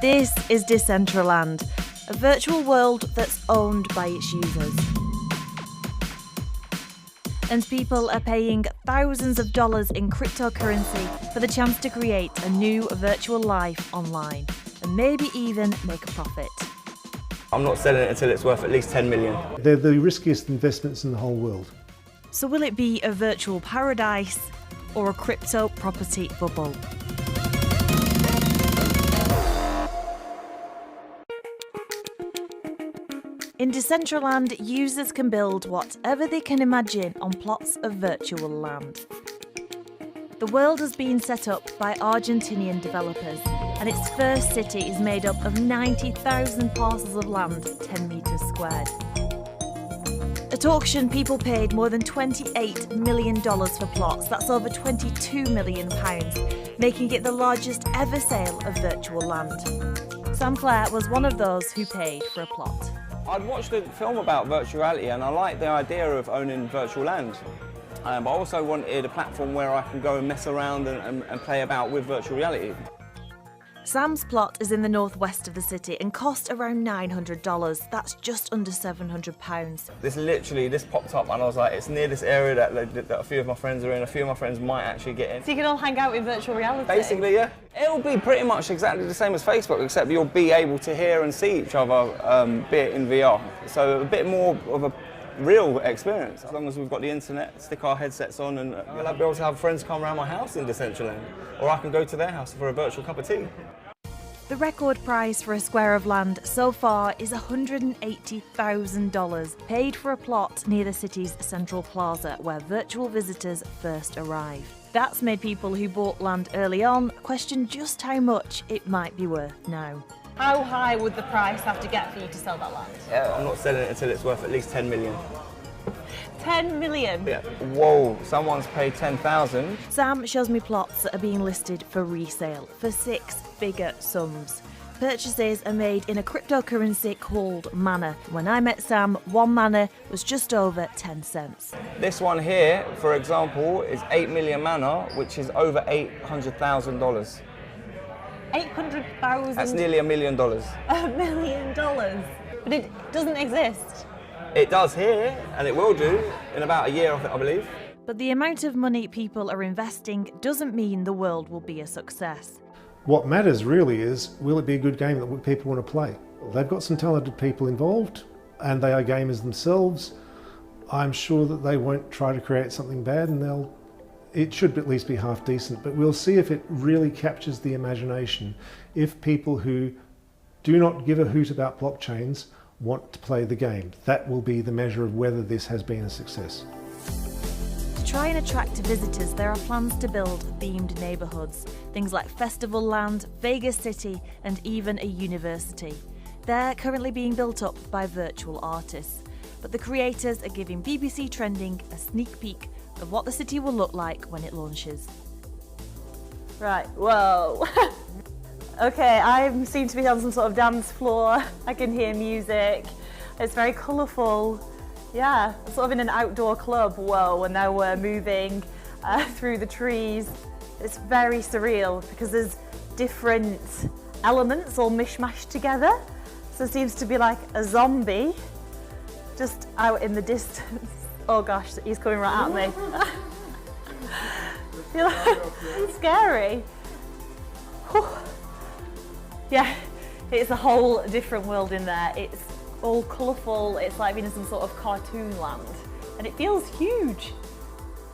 This is Decentraland, a virtual world that's owned by its users. And people are paying thousands of dollars in cryptocurrency for the chance to create a new virtual life online and maybe even make a profit. I'm not selling it until it's worth at least 10 million. They're the riskiest investments in the whole world. So will it be a virtual paradise or a crypto property bubble? In Decentraland, users can build whatever they can imagine on plots of virtual land. The world has been set up by Argentinian developers, and its first city is made up of 90,000 parcels of land, 10 metres squared. At auction, people paid more than $28 million for plots. That's over £22 million, making it the largest ever sale of virtual land. Sam Clare was one of those who paid for a plot. I'd watched a film about virtual reality and I liked the idea of owning virtual land. But I also wanted a platform where I can go and mess around and play about with virtual reality. Sam's plot is in the northwest of the city and cost around $900. That's just under £700. This popped up and I was like, it's near this area that a few of my friends are in, a few of my friends might actually get in. So you can all hang out in virtual reality? Basically, yeah. It'll be pretty much exactly the same as Facebook, except you'll be able to hear and see each other, be it in VR. So a bit more of a real experience. As long as we've got the internet, stick our headsets on and you'll be able to have friends come around my house in Decentraland. Or I can go to their house for a virtual cup of tea. The record price for a square of land so far is $180,000, paid for a plot near the city's central plaza where virtual visitors first arrive. That's made people who bought land early on question just how much it might be worth now. How high would the price have to get for you to sell that land? Yeah, I'm not selling it until it's worth at least 10 million. 10 million? Yeah. Whoa, someone's paid 10,000. Sam shows me plots that are being listed for resale for six-figure sums. Purchases are made in a cryptocurrency called Mana. When I met Sam, one Mana was just over 10 cents. This one here, for example, is 8 million Mana, which is over $800,000. 800,000? That's nearly $1 million. $1 million? But it doesn't exist. It does here, and it will do in about a year, I believe. But the amount of money people are investing doesn't mean the world will be a success. What matters really is, will it be a good game that people want to play? They've got some talented people involved, and they are gamers themselves. I'm sure that they won't try to create something bad, and it should at least be half decent, but we'll see if it really captures the imagination. If people who do not give a hoot about blockchains want to play the game, that will be the measure of whether this has been a success. To try and attract visitors, there are plans to build themed neighbourhoods, things like Festival Land, Vegas City, and even a university. They're currently being built up by virtual artists, but the creators are giving BBC Trending a sneak peek of what the city will look like when it launches. Right, whoa. Okay, I seem to be on some sort of dance floor. I can hear music. It's very colourful. Yeah, sort of in an outdoor club. Whoa, and now we're moving through the trees. It's very surreal because there's different elements all mishmashed together. So it seems to be like a zombie just out in the distance. Oh gosh, he's coming right at me. It's scary. Yeah, it's a whole different world in there. It's all colourful, it's like being in some sort of cartoon land, and it feels huge.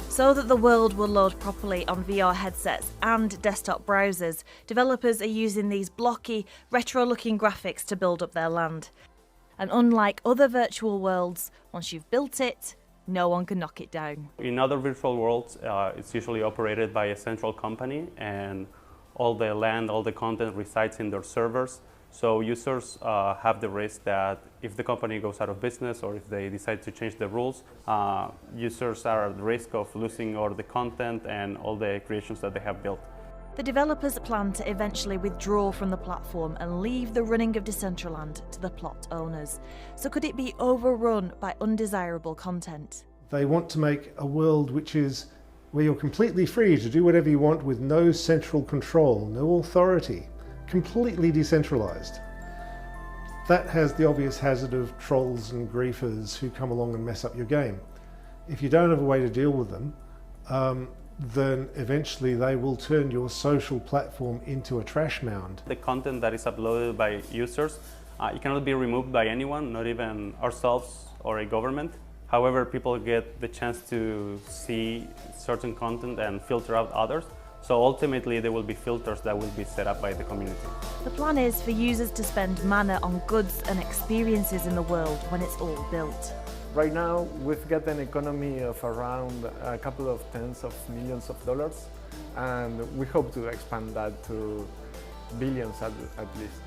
So that the world will load properly on VR headsets and desktop browsers, developers are using these blocky, retro-looking graphics to build up their land. And unlike other virtual worlds, once you've built it, no one can knock it down. In other virtual worlds, it's usually operated by a central company, and all the land, all the content resides in their servers. So users have the risk that if the company goes out of business or if they decide to change the rules, users are at risk of losing all the content and all the creations that they have built. The developers plan to eventually withdraw from the platform and leave the running of Decentraland to the plot owners. So could it be overrun by undesirable content? They want to make a world which is where you're completely free to do whatever you want with no central control, no authority. completely decentralised. That has the obvious hazard of trolls and griefers who come along and mess up your game. If you don't have a way to deal with them, then eventually they will turn your social platform into a trash mound. The content that is uploaded by users, it cannot be removed by anyone, not even ourselves or a government. However, people get the chance to see certain content and filter out others. So ultimately, there will be filters that will be set up by the community. The plan is for users to spend mana on goods and experiences in the world when it's all built. Right now, we've got an economy of around a couple of tens of millions of dollars, and we hope to expand that to billions at least.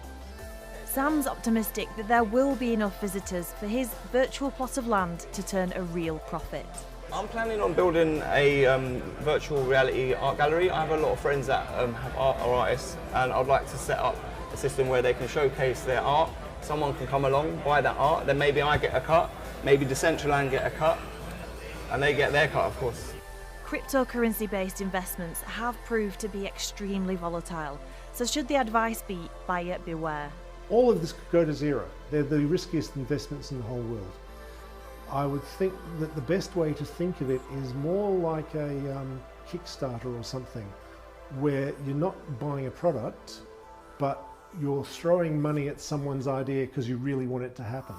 Sam's optimistic that there will be enough visitors for his virtual plot of land to turn a real profit. I'm planning on building a virtual reality art gallery. I have a lot of friends that are artists, and I'd like to set up a system where they can showcase their art. Someone can come along, buy that art, then maybe I get a cut, maybe Decentraland get a cut, and they get their cut, of course. Cryptocurrency-based investments have proved to be extremely volatile, so should the advice be buyer beware? All of this could go to zero. They're the riskiest investments in the whole world. I would think that the best way to think of it is more like a Kickstarter or something, where you're not buying a product, but you're throwing money at someone's idea because you really want it to happen.